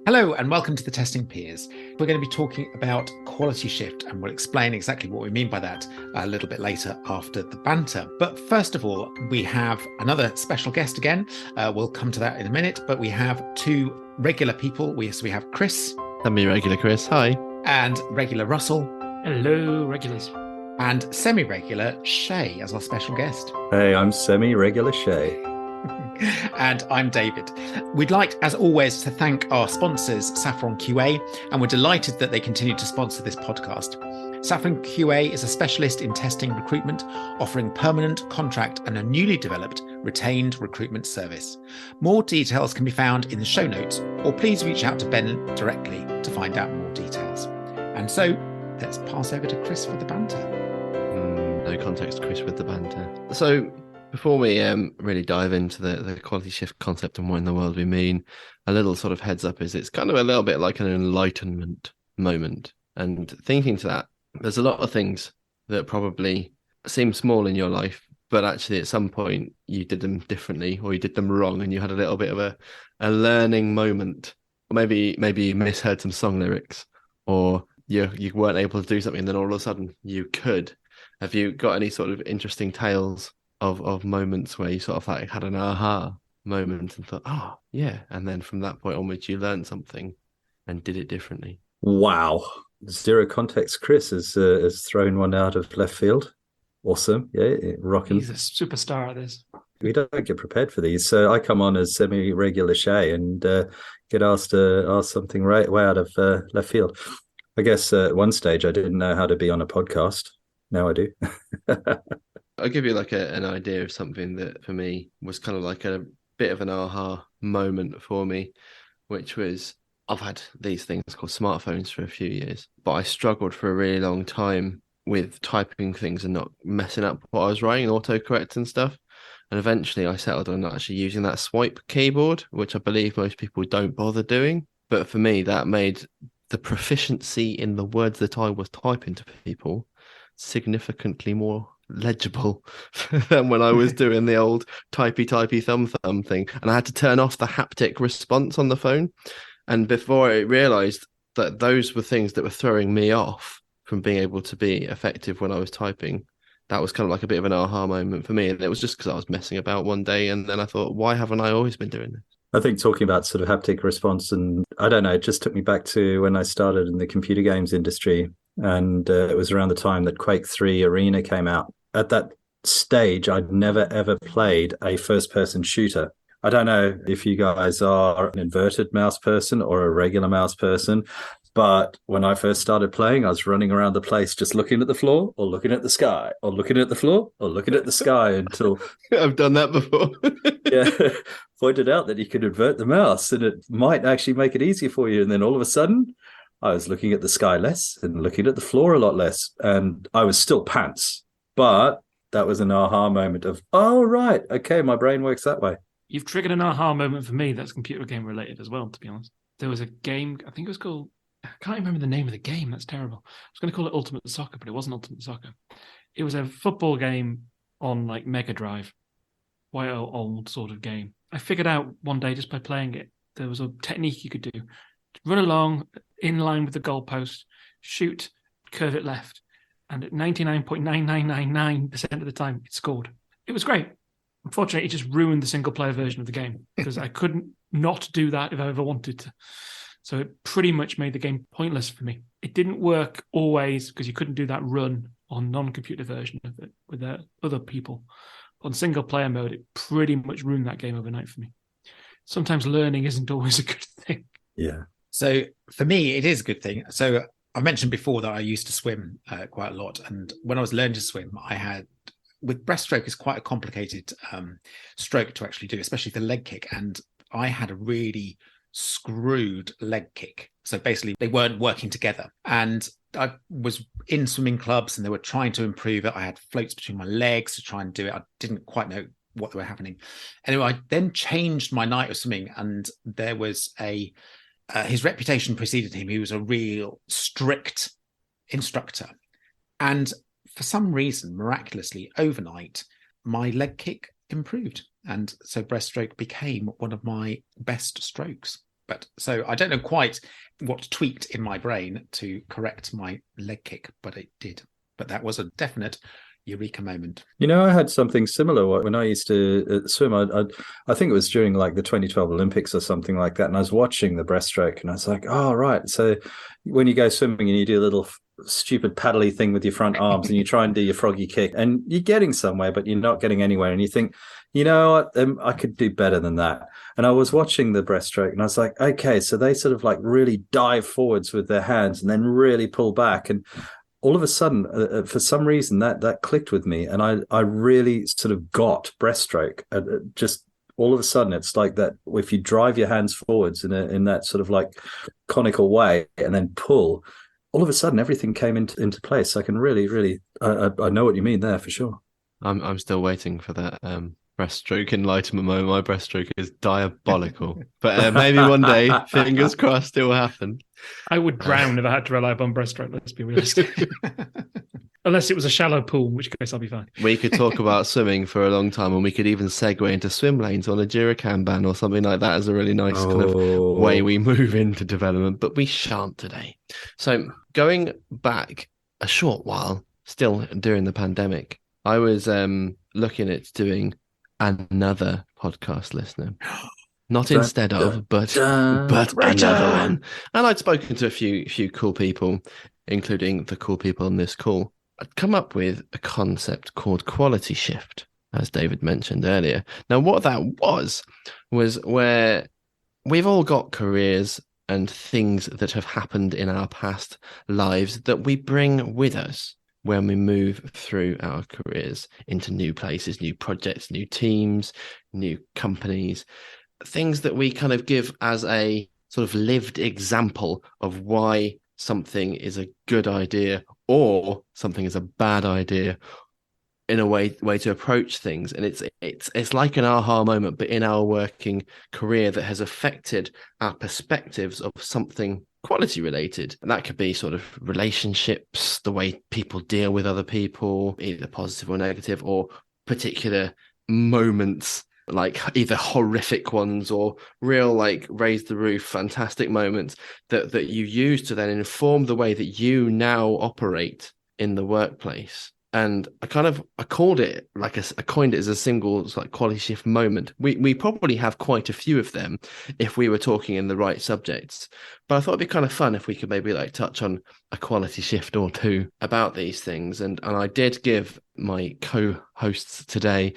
Hello and welcome to the Testing Peers. We're going to be talking about quality shift and we'll explain exactly what we mean by that a little bit later after the banter. But first of all, we have another special guest again. We'll come to that in a minute, but we have two regular people. We have Chris. Semi-regular Chris, hi. And regular Russell. Hello, regulars. And semi-regular Shey as our special guest. Hey, I'm semi-regular Shey. And I'm David. We'd like, as always, to thank our sponsors, Saffron QA, and we're delighted that they continue to sponsor this podcast. Saffron QA is a specialist in testing recruitment, offering permanent, contract, and a newly developed retained recruitment service. More details can be found in the show notes, or please reach out to Ben directly to find out more details. And so, let's pass over to Chris for the banter. No context, Chris, with the banter. So, before we really dive into the quality shift concept and what in the world we mean, a little sort of heads up is it's kind of a little bit like an enlightenment moment. And thinking to that, there's a lot of things that probably seem small in your life, but actually at some point you did them differently or you did them wrong and you had a little bit of a learning moment. Or maybe you misheard some song lyrics or you weren't able to do something and then all of a sudden you could. Have you got any sort of interesting tales of moments where you sort of like had an aha moment and thought, oh yeah, and then from that point onwards you learned something and did it differently? Wow. Zero context Chris has thrown one out of left field. Awesome. Yeah, rocking. He's a superstar at this. We don't get prepared for these. So I come on as semi-regular Shey and get asked to ask something right way out of left field. I guess at one stage I didn't know how to be on a podcast. Now I do. I'll give you like an idea of something that for me was kind of like a bit of an aha moment for me, which was I've had these things called smartphones for a few years, but I struggled for a really long time with typing things and not messing up what I was writing, autocorrect and stuff. And eventually I settled on actually using that swipe keyboard, which I believe most people don't bother doing. But for me, that made the proficiency in the words that I was typing to people significantly more legible than when I was doing the old typey thumb thing, and I had to turn off the haptic response on the phone. And before I realized that those were things that were throwing me off from being able to be effective when I was typing, that was kind of like a bit of an aha moment for me. And it was just because I was messing about one day and then I thought, why haven't I always been doing this? I think talking about sort of haptic response, and I don't know, it just took me back to when I started in the computer games industry. And it was around the time that Quake 3 Arena came out. At that stage, I'd never, ever played a first-person shooter. I don't know if you guys are an inverted mouse person or a regular mouse person, but when I first started playing, I was running around the place just looking at the floor or looking at the sky or looking at the floor or looking at the sky until... I've done that before. Yeah, pointed out that you could invert the mouse and it might actually make it easier for you. And then all of a sudden... I was looking at the sky less and looking at the floor a lot less. And I was still pants. But that was an aha moment of, oh, right. Okay, my brain works that way. You've triggered an aha moment for me that's computer game related as well, to be honest. There was a game, I think it was called, I can't remember the name of the game. That's terrible. I was going to call it Ultimate Soccer, but it wasn't Ultimate Soccer. It was a football game on like Mega Drive. Quite an old sort of game. I figured out one day just by playing it, there was a technique you could do. Run along in line with the goalpost, shoot, curve it left. And at 99.9999% of the time, it scored. It was great. Unfortunately, it just ruined the single-player version of the game because I couldn't not do that if I ever wanted to. So it pretty much made the game pointless for me. It didn't work always because you couldn't do that run on non-computer version of it with other people. On single-player mode, it pretty much ruined that game overnight for me. Sometimes learning isn't always a good thing. Yeah. So for me, it is a good thing. So I mentioned before that I used to swim quite a lot. And when I was learning to swim, I had, with breaststroke, is quite a complicated stroke to actually do, especially the leg kick. And I had a really screwed leg kick. So basically they weren't working together. And I was in swimming clubs and they were trying to improve it. I had floats between my legs to try and do it. I didn't quite know what were happening. Anyway, I then changed my night of swimming and there was his reputation preceded him. He was a real strict instructor. And for some reason, miraculously, overnight, my leg kick improved. And so breaststroke became one of my best strokes. But so I don't know quite what tweaked in my brain to correct my leg kick, but it did. But that was a definite eureka moment. I had something similar when I used to swim. I think it was during like the 2012 Olympics or something like that. And I was watching the breaststroke and I was like, oh, right. So when you go swimming and you do a little stupid paddly thing with your front arms and you try and do your froggy kick and you're getting somewhere, but you're not getting anywhere. And you think, I could do better than that. And I was watching the breaststroke and I was like, okay, so they sort of like really dive forwards with their hands and then really pull back. And all of a sudden, for some reason, that clicked with me, and I really sort of got breaststroke. Just all of a sudden, it's like that. If you drive your hands forwards in that sort of like conical way, and then pull, all of a sudden, everything came into place. So I can really, I know what you mean there for sure. I'm still waiting for that breaststroke enlightenment moment. My breaststroke is diabolical, but maybe one day, fingers crossed, it will happen. I would drown if I had to rely upon breaststroke, let's be realistic. Unless it was a shallow pool, in which case I'll be fine. We could talk about swimming for a long time, and we could even segue into swim lanes on a Duracan ban or something like that as a really nice kind of way we move into development, but we shan't today. So going back a short while, still during the pandemic, I was looking at doing another podcast listener. Not instead of, but another one. And I'd spoken to a few cool people, including the cool people on this call. I'd come up with a concept called quality shift, as David mentioned earlier. Now, what that was where we've all got careers and things that have happened in our past lives that we bring with us when we move through our careers into new places, new projects, new teams, new companies, things that we kind of give as a sort of lived example of why something is a good idea or something is a bad idea in a way to approach things. And it's like an aha moment, but in our working career that has affected our perspectives of something quality related. And that could be sort of relationships, the way people deal with other people, either positive or negative, or particular moments, like either horrific ones or real like raise the roof fantastic moments that you use to then inform the way that you now operate in the workplace. And I called it like I coined it as a single like quality shift moment. We probably have quite a few of them if we were talking in the right subjects. But I thought it'd be kind of fun if we could maybe like touch on a quality shift or two about these things. And I did give my co-hosts today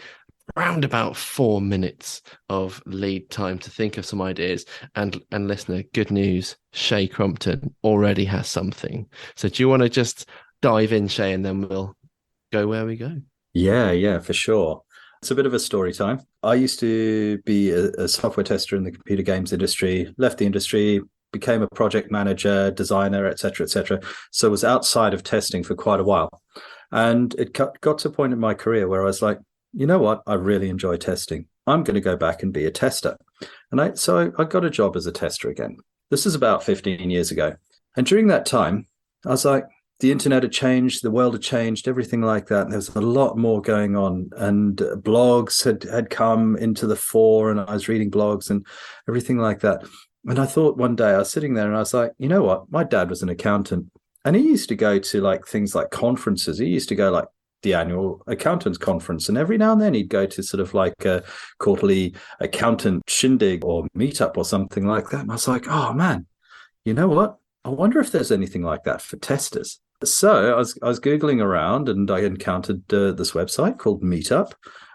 around about 4 minutes of lead time to think of some ideas. And listener, good news, Shey Crompton already has something. So do you want to just dive in, Shey, and then we'll go where we go? Yeah, for sure. It's a bit of a story time. I used to be a software tester in the computer games industry, left the industry, became a project manager, designer, etc. So I was outside of testing for quite a while. And it got to a point in my career where I was like, you know what? I really enjoy testing. I'm going to go back and be a tester. And so I got a job as a tester again. This is about 15 years ago. And during that time, I was like, the internet had changed, the world had changed, everything like that. And there was a lot more going on, and blogs had come into the fore, and I was reading blogs and everything like that. And I thought one day I was sitting there and I was like, you know what? My dad was an accountant, and he used to go to like things like conferences. He used to go like the annual accountants conference, and every now and then he'd go to sort of like a quarterly accountant shindig or meetup or something like that. And I was like, oh man, you know what? I wonder if there's anything like that for testers. So I was Googling around, and I encountered this website called Meetup.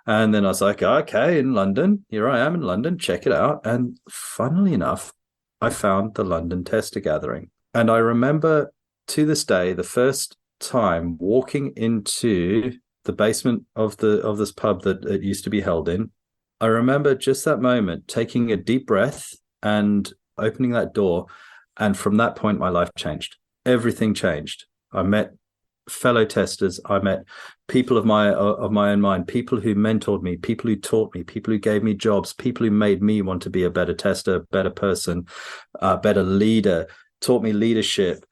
And then I was like, okay, in London, here I am in London, check it out. And funnily enough, I found the London Tester Gathering. And I remember to this day, the first time walking into the basement of this pub that it used to be held in, I remember just that moment, taking a deep breath and opening that door. And from that point, my life changed. Everything changed. I met fellow testers. I met people of my own mind, people who mentored me, people who taught me, people who gave me jobs, people who made me want to be a better tester, better person, better leader, taught me leadership.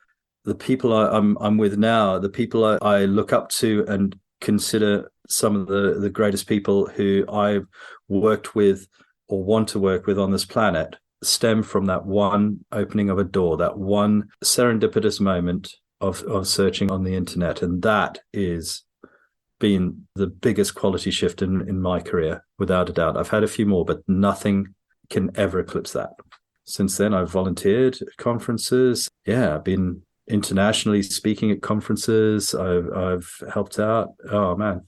The people I'm with now, the people I look up to and consider some of the greatest people who I've worked with or want to work with on this planet. stem from that one opening of a door, that one serendipitous moment of searching on the internet. And that is been the biggest quality shift in my career, without a doubt. I've had a few more, but nothing can ever eclipse that. Since then, I've volunteered at conferences. Yeah, I've been internationally speaking at conferences. I've helped out. Oh, man.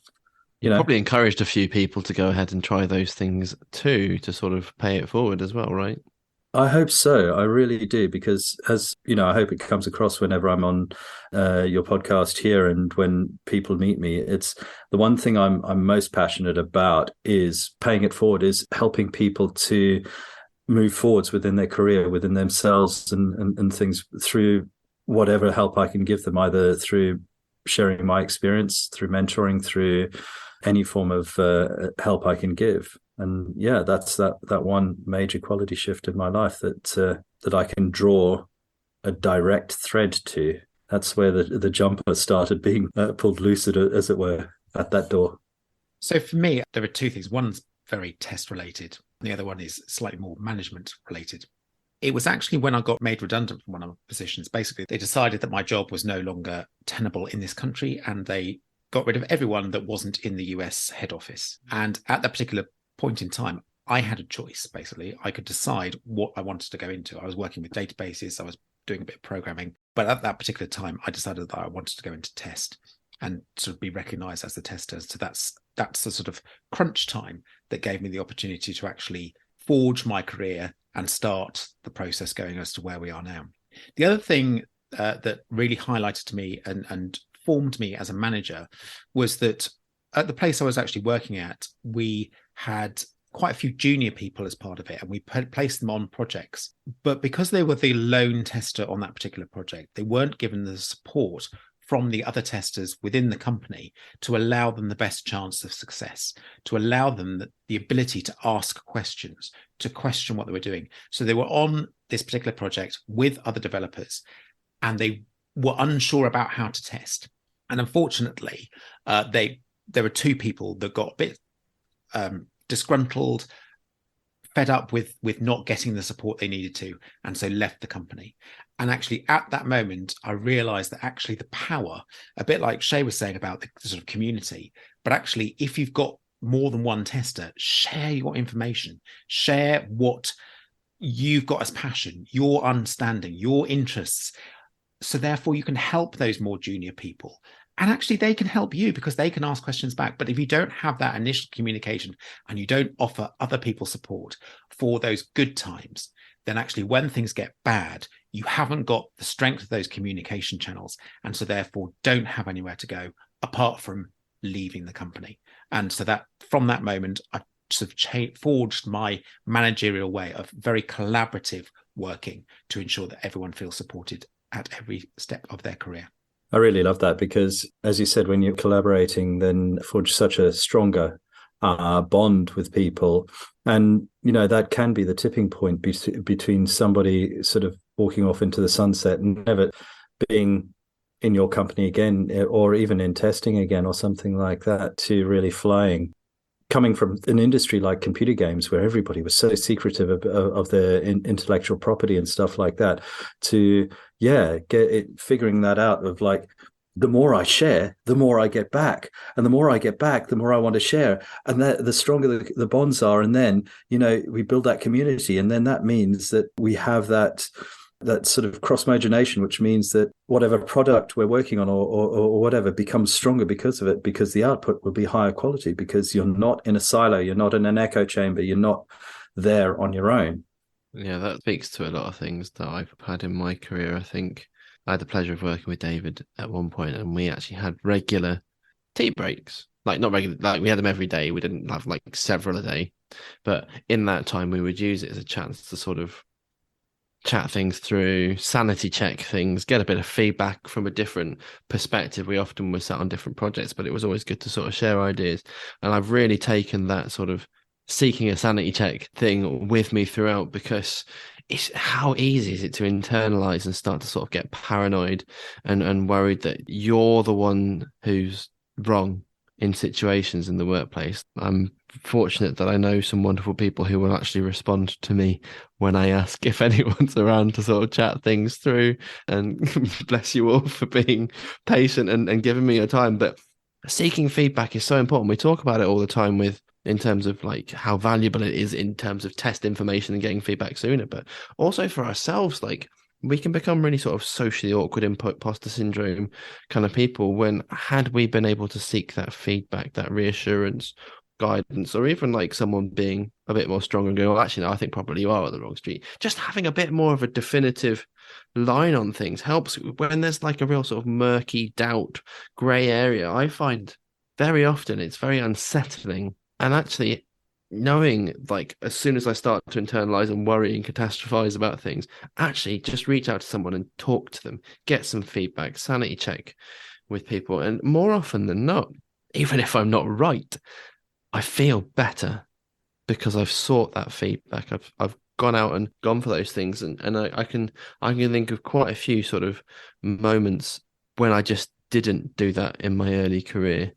You know, probably encouraged a few people to go ahead and try those things too, to sort of pay it forward as well, right? I hope so. I really do, because as you know, I hope it comes across whenever I'm on your podcast here and when people meet me. It's the one thing I'm most passionate about is paying it forward, is helping people to move forwards within their career, within themselves, and things through whatever help I can give them, either through sharing my experience, through mentoring, through any form of help I can give. And yeah, that's that one major quality shift in my life that I can draw a direct thread to. That's where the jumper started being pulled loose, as it were, at that door. So for me, there are two things. One's very test related. The other one is slightly more management related. It was actually when I got made redundant from one of my positions. Basically, they decided that my job was no longer tenable in this country, and they got rid of everyone that wasn't in the US head office. And at that particular point in time, I had a choice. Basically, I could decide what I wanted to go into. I was working with databases, I was doing a bit of programming, but at that particular time, I decided that I wanted to go into test and sort of be recognized as the tester. So that's the sort of crunch time that gave me the opportunity to actually forge my career and start the process going as to where we are now. The other thing that really highlighted to me and formed me as a manager was that at the place I was actually working at, we had quite a few junior people as part of it, and we placed them on projects. But because they were the lone tester on that particular project, they weren't given the support from the other testers within the company to allow them the best chance of success, to allow them the ability to ask questions, to question what they were doing. So they were on this particular project with other developers, and they were unsure about how to test. And unfortunately, there were two people that got a bit disgruntled, fed up with not getting the support they needed to, and so left the company. And actually at that moment, I realized that actually the power, a bit like Shey was saying about the sort of community, but actually if you've got more than one tester, share your information, share what you've got as passion, your understanding, your interests. So therefore you can help those more junior people. And actually they can help you because they can ask questions back. But if you don't have that initial communication and you don't offer other people support for those good times, then actually when things get bad, you haven't got the strength of those communication channels. And so therefore don't have anywhere to go apart from leaving the company. And so that from that moment, I sort of forged my managerial way of very collaborative working to ensure that everyone feels supported at every step of their career. I really love that because, as you said, when you're collaborating, then forge such a stronger bond with people. And, you know, that can be the tipping point between somebody sort of walking off into the sunset and never being in your company again, or even in testing again or something like that, to really flying. Coming from an industry like computer games where everybody was so secretive of their intellectual property and stuff like that, to figuring that out of like, the more I share, the more I get back, and the more I get back, the more I want to share, and the stronger the bonds are. And then, you know, we build that community, and then that means that we have that sort of cross-mogenation, which means that whatever product we're working on or whatever becomes stronger because of it, because the output will be higher quality, because you're not in a silo, you're not in an echo chamber, you're not there on your own. Yeah, that speaks to a lot of things that I've had in my career. I think I had the pleasure of working with David at one point, and we actually had regular tea breaks. Like, not regular, like we had them every day. We didn't have like several a day. But in that time, we would use it as a chance to sort of chat things through, sanity check things, get a bit of feedback from a different perspective. We often were sat on different projects, but it was always good to sort of share ideas. And I've really taken that sort of seeking a sanity check thing with me throughout, because it's how easy is it to internalize and start to sort of get paranoid and worried that you're the one who's wrong in situations in the workplace. I'm fortunate that I know some wonderful people who will actually respond to me when I ask if anyone's around to sort of chat things through. And bless you all for being patient and giving me your time. But seeking feedback is so important. We talk about it all the time in terms of like how valuable it is in terms of test information and getting feedback sooner, but also for ourselves, like we can become really sort of socially awkward imposter syndrome kind of people when had we been able to seek that feedback, that reassurance, guidance, or even like someone being a bit more strong and going, well, actually, no, I think probably you are on the wrong street. Just having a bit more of a definitive line on things helps when there's like a real sort of murky doubt, grey area. I find very often it's very unsettling. And actually, knowing like as soon as I start to internalize and worry and catastrophize about things, actually just reach out to someone and talk to them, get some feedback, sanity check with people. And more often than not, even if I'm not right, I feel better because I've sought that feedback. I've gone out and gone for those things, and I can think of quite a few sort of moments when I just didn't do that in my early career.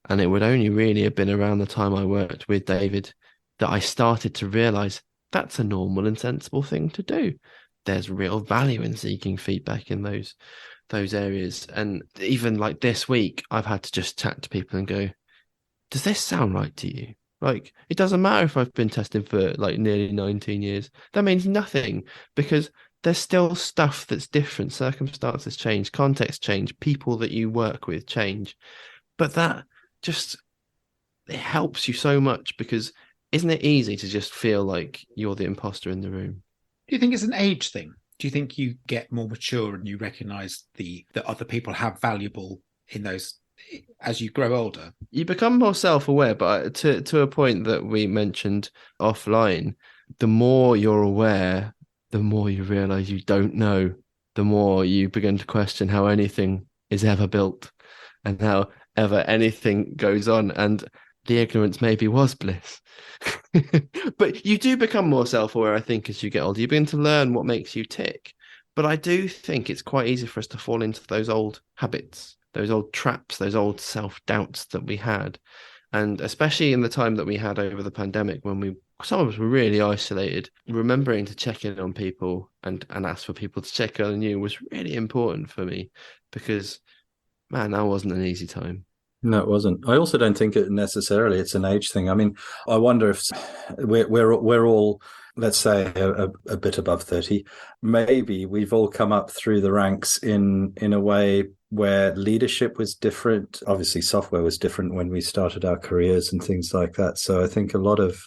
And it would only really have been around the time I worked with David that I started to realize that's a normal and sensible thing to do. There's real value in seeking feedback in those areas. And even like this week, I've had to just chat to people and go, does this sound right to you? Like, it doesn't matter if I've been testing for like nearly 19 years. That means nothing because there's still stuff that's different. Circumstances change, context change, people that you work with change. But that just, it helps you so much because isn't it easy to just feel like you're the imposter in the room? Do you think it's an age thing? Do you think you get more mature and you recognize that other people have valuable in those as you grow older? You become more self-aware, but to a point that we mentioned offline, the more you're aware, the more you realize you don't know, the more you begin to question how anything is ever built and how ever anything goes on. And the ignorance maybe was bliss. But you do become more self-aware, I think, as you get older. You begin to learn what makes you tick. But I do think it's quite easy for us to fall into those old habits, those old traps, those old self-doubts that we had. And especially in the time that we had over the pandemic, when some of us were really isolated, remembering to check in on people and ask for people to check on you was really important for me because, man, that wasn't an easy time. No, it wasn't. I also don't think it's an age thing. I mean, I wonder if we're all, let's say, a bit above 30. Maybe we've all come up through the ranks in a way where leadership was different. Obviously, software was different when we started our careers and things like that. So I think a lot of,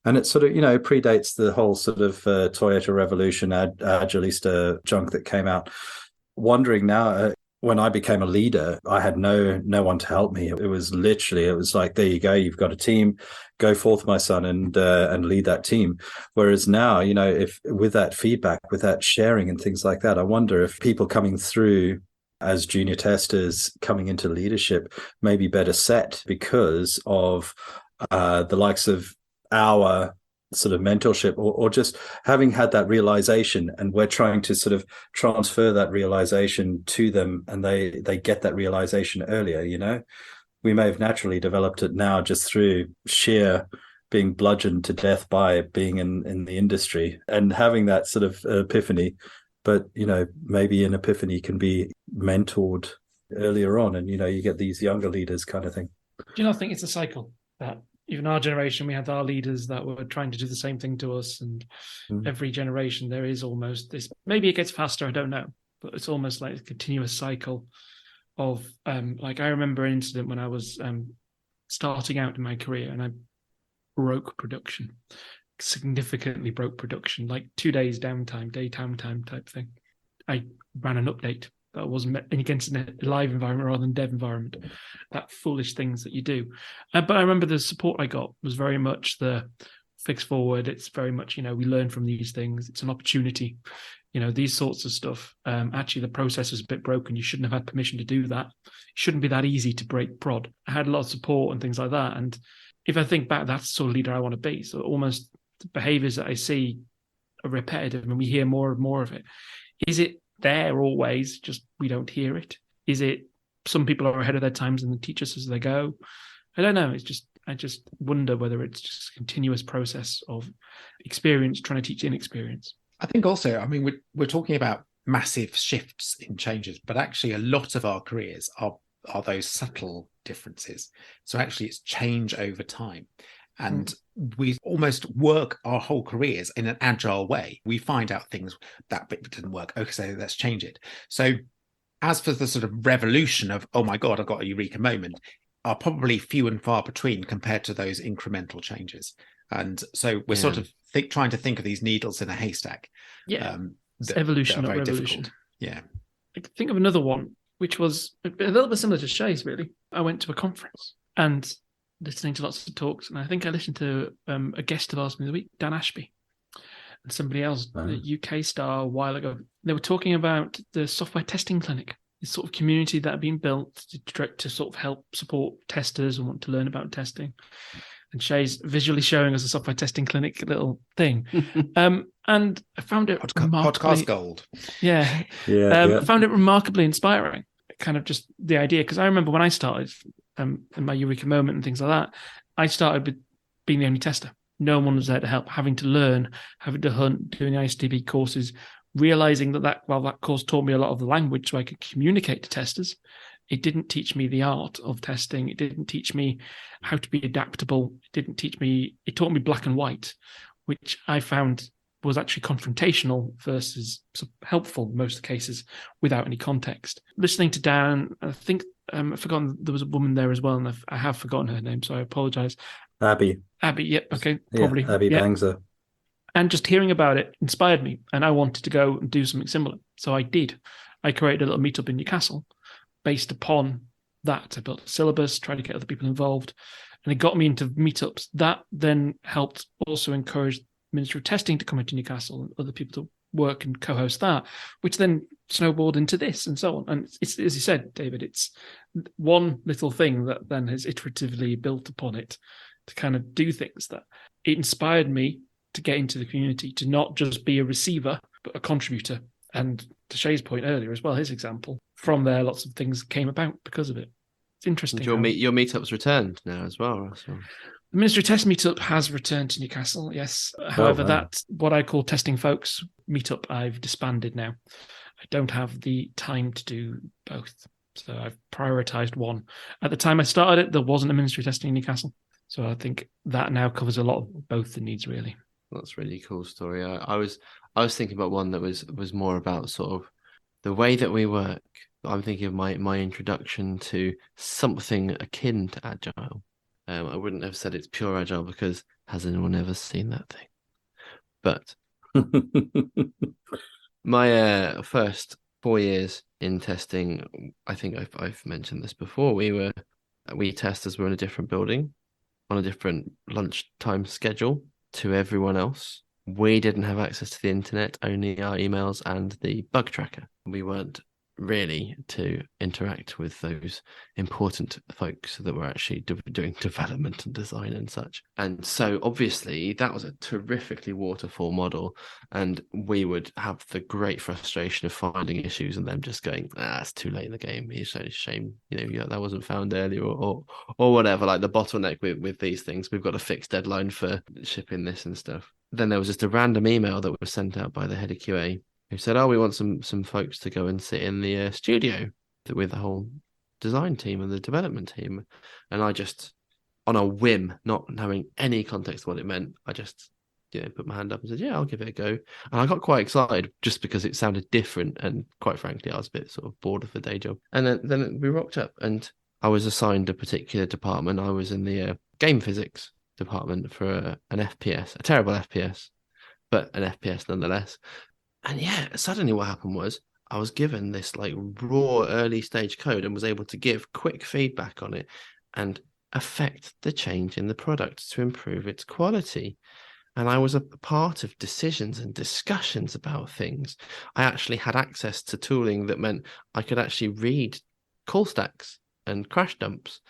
and it sort of, predates the whole sort of Toyota revolution, Agilista junk that came out. Wondering now, when I became a leader, I had no one to help me. It was like, there you go, you've got a team, go forth, my son, and lead that team. Whereas now, if with that feedback, with that sharing and things like that, I wonder if people coming through as junior testers coming into leadership may be better set because of the likes of our sort of mentorship or just having had that realization, and we're trying to sort of transfer that realization to them, and they get that realization earlier. We may have naturally developed it now just through sheer being bludgeoned to death by being in the industry and having that sort of epiphany, but maybe an epiphany can be mentored earlier on, and you get these younger leaders kind of thing. Do you not think it's a cycle that even our generation, we had our leaders that were trying to do the same thing to us, and every generation there is almost this, maybe it gets faster, I don't know, but it's almost like a continuous cycle of like, I remember an incident when I was starting out in my career and I broke production, significantly broke production, like 2 days downtime, daytime time type thing. I ran an update that wasn't against a live environment rather than dev environment, that foolish things that you do. But I remember the support I got was very much the fix forward. It's very much, we learn from these things. It's an opportunity, these sorts of stuff. Actually, the process was a bit broken. You shouldn't have had permission to do that. It shouldn't be that easy to break prod. I had a lot of support and things like that. And if I think back, that's the sort of leader I want to be. So almost the behaviors that I see are repetitive and we hear more and more of it. Is it there always, just we don't hear it? Is it some people are ahead of their times and teach us as they go? I don't know. It's just, I just wonder whether it's just a continuous process of experience trying to teach inexperience. I think also, I mean, we're talking about massive shifts in changes, but actually a lot of our careers are those subtle differences. So actually it's change over time. And we almost work our whole careers in an agile way. We find out things, that bit didn't work. Okay, so let's change it. So as for the sort of revolution of, oh my God, I've got a eureka moment, are probably few and far between compared to those incremental changes. And so we're sort of trying to think of these needles in a haystack. Yeah, it's evolution, not revolution. Difficult. Yeah. I think of another one, which was a little bit similar to Shey's, really. I went to a conference and listening to lots of talks, and I think I listened to a guest of ours from the week, Dan Ashby, and somebody else, the UK star, a while ago. They were talking about the software testing clinic, this sort of community that had been built to sort of help support testers and want to learn about testing. And Shey's visually showing us a software testing clinic little thing. And I found it podcast gold. Yeah. I found it remarkably inspiring, kind of just the idea. Because I remember when I started in my eureka moment and things like that, I started with being the only tester. No one was there to help, having to learn, having to hunt, doing the ISTB courses, realizing that course taught me a lot of the language so I could communicate to testers. It didn't teach me the art of testing. It didn't teach me how to be adaptable. It taught me black and white, which I found was actually confrontational versus helpful in most cases without any context. Listening to Dan, I think I've forgotten there was a woman there as well, and I have forgotten her name, so I apologize. Abby, yep, okay, probably. Abby Bangser. And just hearing about it inspired me, and I wanted to go and do something similar. So I did. I created a little meetup in Newcastle based upon that. I built a syllabus, tried to get other people involved, and it got me into meetups. That then helped also encourage Ministry of Testing to come into Newcastle and other people to work and co-host that, which then snowballed into this and so on. And it's, as you said, David, it's one little thing that then has iteratively built upon it to kind of do things that it inspired me to get into the community, to not just be a receiver, but a contributor. And to Shey's point earlier as well, his example, from there, lots of things came about because of it. It's interesting. And your meetup's returned now as well, Russell. The Ministry of Test meetup has returned to Newcastle, yes. However, that what I call Testing Folks meetup, I've disbanded now. I don't have the time to do both. So I've prioritized one. At the time I started it, there wasn't a Ministry of Testing in Newcastle. So I think that now covers a lot of both the needs, really. That's a really cool story. I was thinking about one that was more about sort of the way that we work. I'm thinking of my introduction to something akin to Agile. I wouldn't have said it's pure Agile because has anyone ever seen that thing? But my first 4 years in testing, I think I've mentioned this before. We testers were in a different building on a different lunchtime schedule to everyone else. We didn't have access to the internet, only our emails and the bug tracker. We weren't really to interact with those important folks that were actually doing development and design and such. And so obviously that was a terrifically waterfall model, and we would have the great frustration of finding issues and them just going, it's too late in the game. It's a shame, that wasn't found earlier or whatever, like the bottleneck with these things. We've got a fixed deadline for shipping this and stuff. Then there was just a random email that was sent out by the head of QA who said, we want some folks to go and sit in the studio with the whole design team and the development team. And I just, on a whim, not knowing any context of what it meant, I just put my hand up and said, I'll give it a go. And I got quite excited just because it sounded different. And quite frankly, I was a bit sort of bored of the day job. And then we rocked up and I was assigned a particular department. I was in the game physics department for an FPS, a terrible FPS, but an FPS nonetheless. And suddenly what happened was I was given this like raw early stage code and was able to give quick feedback on it and affect the change in the product to improve its quality. And I was a part of decisions and discussions about things. I actually had access to tooling that meant I could actually read call stacks and crash dumps,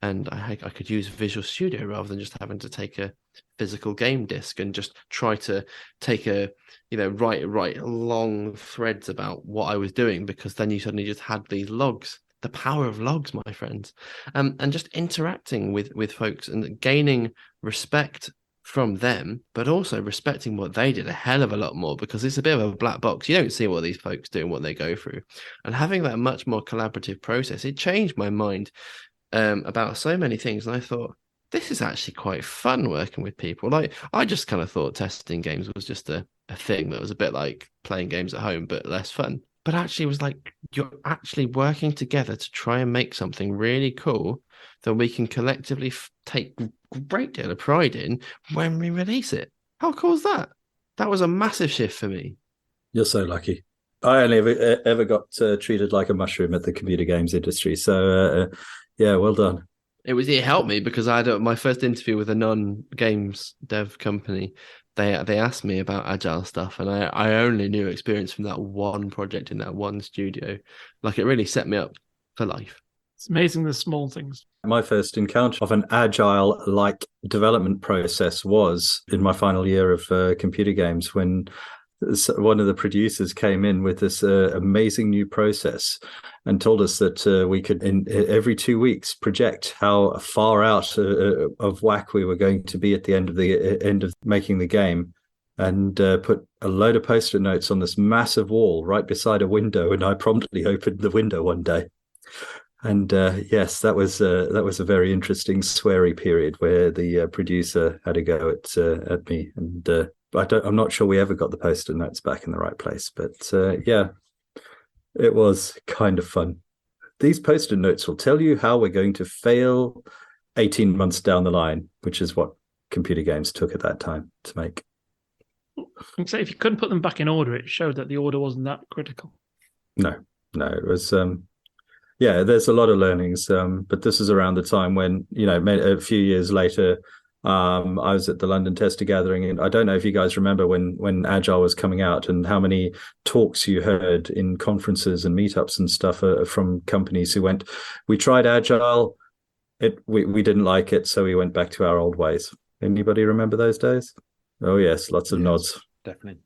and I could use Visual Studio rather than just having to take a physical game disk and just try to take write long threads about what I was doing, because then you suddenly just had these logs the power of logs, my friends, and just interacting with folks and gaining respect from them, but also respecting what they did a hell of a lot more, because it's a bit of a black box. You don't see what these folks do and what they go through, and having that much more collaborative process, it changed my mind about so many things. And I thought, this is actually quite fun working with people. Like, I just kind of thought testing games was just a thing that was a bit like playing games at home, but less fun. But actually, it was like, you're actually working together to try and make something really cool that we can collectively take a great deal of pride in when we release it. How cool is that? That was a massive shift for me. You're so lucky. I only ever got treated like a mushroom at the computer games industry. So, yeah, well done. It helped me because I had my first interview with a non-games dev company. They asked me about agile stuff, and I only knew experience from that one project in that one studio. Like, it really set me up for life. It's amazing the small things. My first encounter of an agile-like development process was in my final year of computer games, when one of the producers came in with this amazing new process and told us that we could, in every 2 weeks, project how far out of whack we were going to be at the end of making the game, and put a load of post-it notes on this massive wall right beside a window. And I promptly opened the window one day. And yes, that was a very interesting sweary period where the producer had a go at me, and I'm not sure we ever got the post-it notes back in the right place, but yeah, it was kind of fun. These post-it notes will tell you how we're going to fail 18 months down the line, which is what computer games took at that time to make. So if you couldn't put them back in order, it showed that the order wasn't that critical. No, it was. Yeah, there's a lot of learnings, but this is around the time when, a few years later, I was at the London Tester Gathering, and I don't know if you guys remember when Agile was coming out and how many talks you heard in conferences and meetups and stuff from companies who went, we tried Agile, we didn't like it, so we went back to our old ways. Anybody remember those days? Oh yes, lots of nods. Definitely.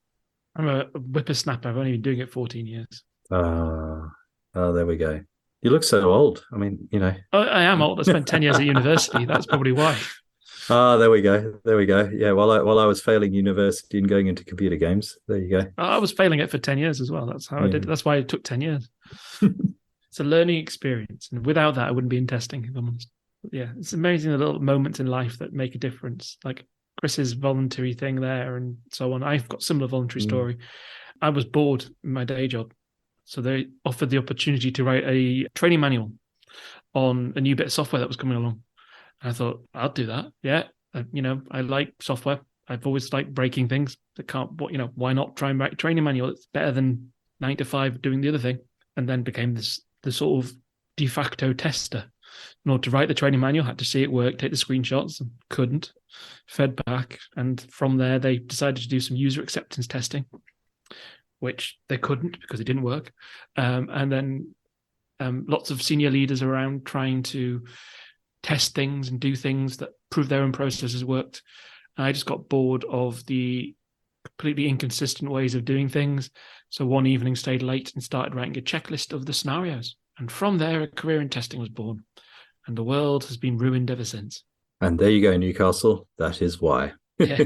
I'm a whippersnapper. I've only been doing it 14 years. Oh, there we go. You look so old. I mean, I am old. I spent 10 years at university. That's probably why. There we go. Yeah, while I was failing university and going into computer games, there you go. I was failing it for 10 years as well. That's how I did it. That's why it took 10 years. It's a learning experience. And without that, I wouldn't be in testing, if I'm honest. But yeah, it's amazing the little moments in life that make a difference. Like Chris's voluntary thing there and so on. I've got a similar voluntary story. I was bored in my day job. So they offered the opportunity to write a training manual on a new bit of software that was coming along. And I thought, I'll do that. Yeah. I like software. I've always liked breaking things that can't, why not try and write a training manual? It's better than 9 to 5 doing the other thing. And then became the sort of de facto tester. In order to write the training manual, had to see it work, take the screenshots, and couldn't. Fed back. And from there, they decided to do some user acceptance testing, which they couldn't because it didn't work. And then lots of senior leaders around trying to test things and do things that prove their own processes worked. And I just got bored of the completely inconsistent ways of doing things. So one evening stayed late and started writing a checklist of the scenarios. And from there, a career in testing was born. And the world has been ruined ever since. And there you go, Newcastle. That is why. Yeah.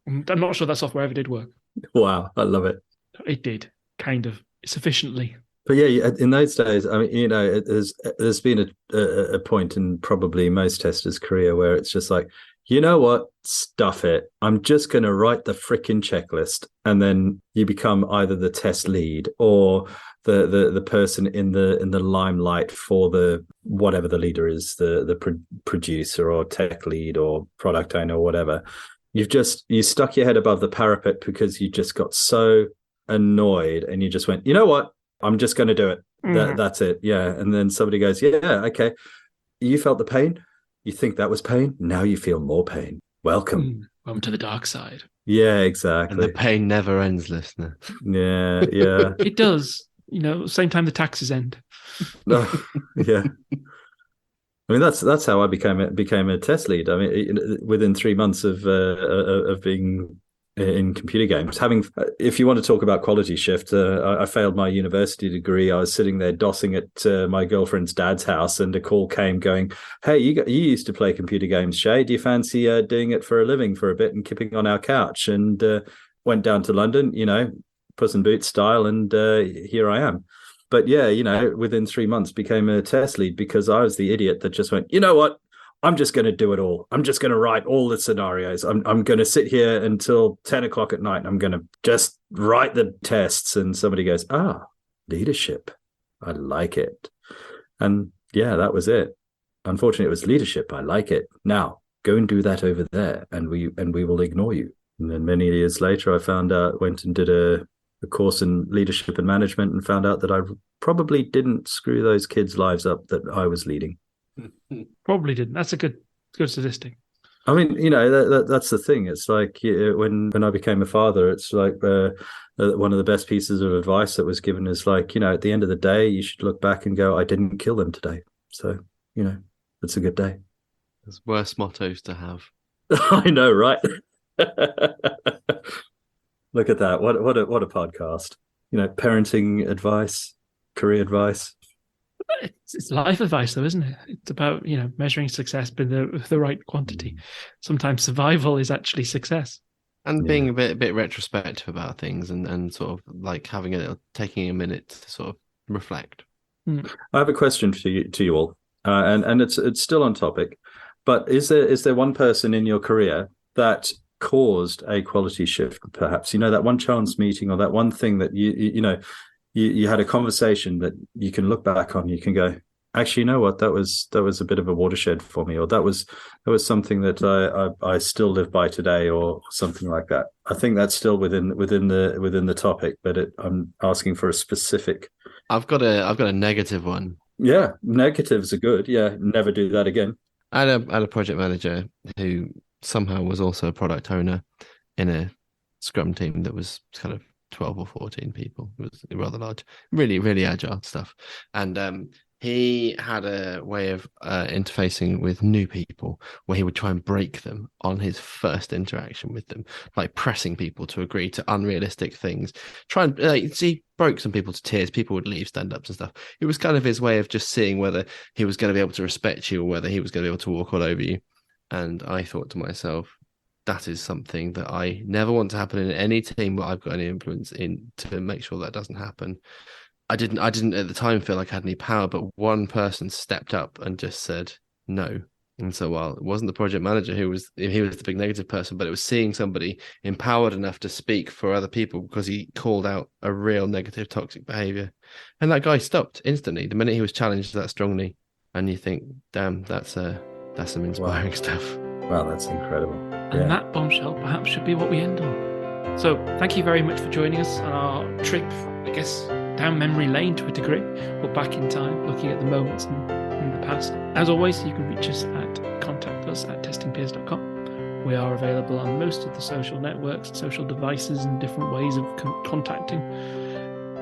I'm not sure that software ever did work. Wow, I love it. It did, kind of, sufficiently. But yeah, in those days, I mean, there's been a point in probably most testers' career where it's just like, you know what, stuff it. I'm just going to write the freaking checklist, and then you become either the test lead or the person in the limelight for the whatever the leader is, the producer or tech lead or product owner or whatever. You stuck your head above the parapet because you just got so annoyed and you just went, you know what? I'm just going to do it. That's it. Yeah. And then somebody goes, yeah, okay. You felt the pain. You think that was pain. Now you feel more pain. Welcome. Welcome to the dark side. Yeah, exactly. And the pain never ends, listener. Yeah. It does. Same time the taxes end. Yeah. I mean, that's how I became a test lead. I mean, within 3 months of being in computer games. If you want to talk about quality shift, I failed my university degree. I was sitting there dossing at my girlfriend's dad's house, and a call came going, "Hey, you used to play computer games, Shey. Do you fancy doing it for a living for a bit and kipping on our couch?" And went down to London, Puss in Boots style, and here I am. But yeah, within 3 months became a test lead because I was the idiot that just went, you know what? I'm just going to do it all. I'm just going to write all the scenarios. I'm going to sit here until 10 o'clock at night. And I'm going to just write the tests. And somebody goes, leadership. I like it. And yeah, that was it. Unfortunately, it was leadership. I like it. Now go and do that over there, and we will ignore you. And then many years later, I went and did a course in leadership and management, and found out that I probably didn't screw those kids' lives up that I was leading. Probably didn't. That's a good statistic. I mean, that's the thing. It's like when I became a father, it's like one of the best pieces of advice that was given is like, at the end of the day, you should look back and go, I didn't kill them today. So, it's a good day. There's worse mottos to have. I know, right? Look at that. What a podcast. Parenting advice, career advice. It's life advice, though, isn't it? It's about measuring success by the right quantity. Sometimes survival is actually success, and being a bit retrospective about things, and sort of like taking a minute to sort of reflect. I have a question to you all, and it's still on topic. But is there one person in your career that caused a quality shift? Perhaps that one chance meeting, or that one thing that you had a conversation that you can look back on, you can go, actually, you know what, that was a bit of a watershed for me, or that was something that I still live by today, or something like that. I think that's still within the topic, but I'm asking for a specific. I've got a negative one. Yeah, negatives are good. Yeah, never do that again. I had a project manager who somehow was also a product owner in a Scrum team that was kind of 12 or 14 people. It was rather large, really, really agile stuff. And he had a way of interfacing with new people where he would try and break them on his first interaction with them, like pressing people to agree to unrealistic things. He broke some people to tears. People would leave stand-ups and stuff. It was kind of his way of just seeing whether he was going to be able to respect you or whether he was going to be able to walk all over you. And I thought to myself, that is something that I never want to happen in any team where I've got any influence in, to make sure that doesn't happen. I didn't at the time feel like I had any power, but one person stepped up and just said no. And so while it wasn't the project manager he was the big negative person, but it was seeing somebody empowered enough to speak for other people because he called out a real negative, toxic behavior. And that guy stopped instantly the minute he was challenged that strongly. And you think, damn, that's some inspiring stuff. Wow, that's incredible. And that bombshell perhaps should be what we end on. So thank you very much for joining us on our trip, I guess, down memory lane to a degree, or back in time, looking at the moments in the past. As always, you can reach us at contact us at testingpeers.com. We are available on most of the social networks, social devices, and different ways of contacting.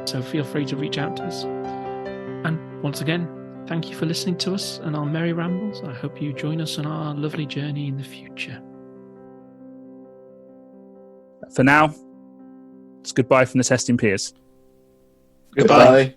So feel free to reach out to us. And once again, thank you for listening to us and our merry rambles. I hope you join us on our lovely journey in the future. For now, it's goodbye from the Testing Peers. Goodbye.